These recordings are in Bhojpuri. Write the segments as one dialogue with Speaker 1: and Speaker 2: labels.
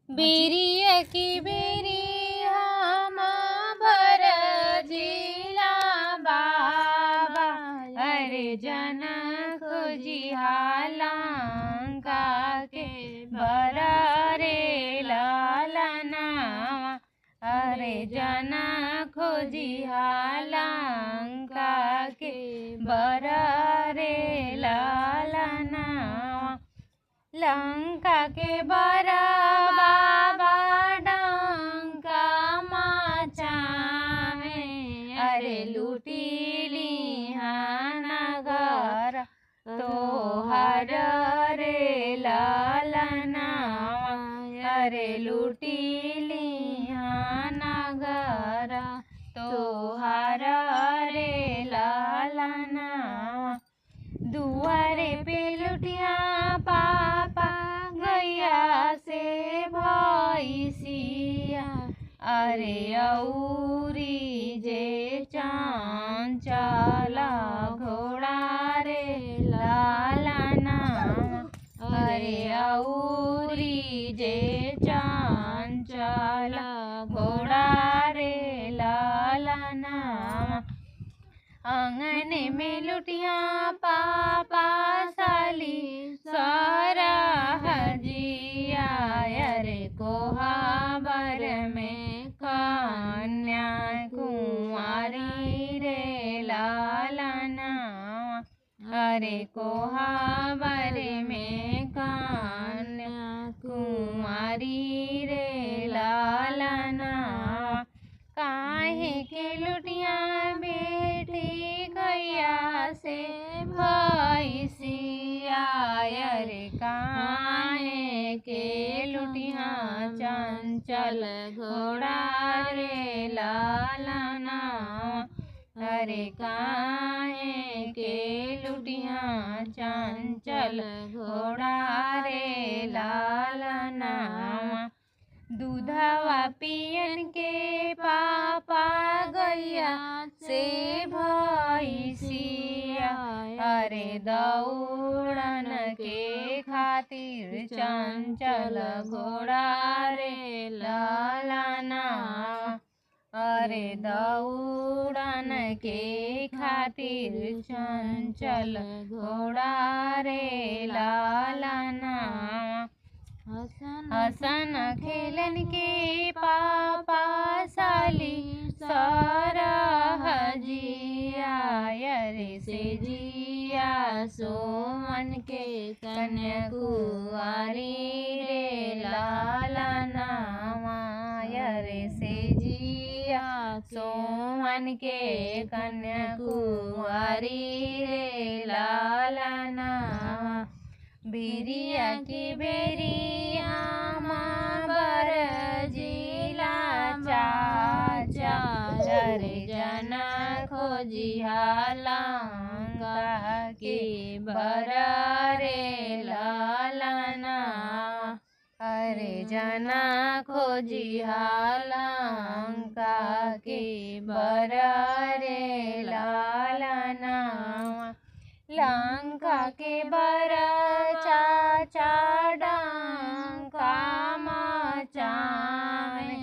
Speaker 1: बेरिया की बेरिया भर जिला बाबा अरे जनक जिहालंका के बरा रे लालना अरे जनक जिहालंका के बरा रे लालना लंका के बरा बाबा डंका मचावे अरे लूटीली नगर तो हर रे लालना अरे लूटीली नगर तो हर रे लालना दुआरे पे लुटिया पापा गैया से भैसिया अरे औरी जे चंचला घोड़ा रे लालना अरे औरी जे चंचला घोड़ा रे लालना आंगन में लुटिया पापा साली सारा हजिया अरे कोहाबर में कन्या कुंवारी रे लालना अरे कोहाबर में कन्या कुंवारी रे लालना काहे के लुटिया बेटी गैया से भैसिया अरे काहे के लुटिया चंचल घोड़ा रे लालना अरे काहे के लुटिया चंचल घोड़ा रे लालना दूधवा पियन के पापा गैया से भैसिया अरे दौड़न के खातिर चंचल घोड़ा रे लालना अरे दौड़न के खातिर चंचल घोड़ा रे लालना हसन खेलन के पापा साली सारा हजिया अरे से जिया सोमन के कन्या कुंवारी रे लालना अरे से जिया सोमन के कन्या कुंवारी रे लालना बेरिया की बेरिया बर जिला चाचा अरे जनक जिहालंका के बरा रे लालना अरे जनक जिहालंका के बरा रे लालना लंका के बरा चाचा डंका मचावे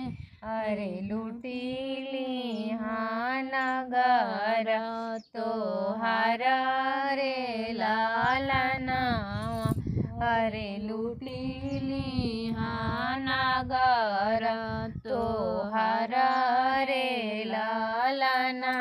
Speaker 1: अरे लूटीली नगर तो हर रे लालना अरे लूटीली नगर तो हर रे लालना।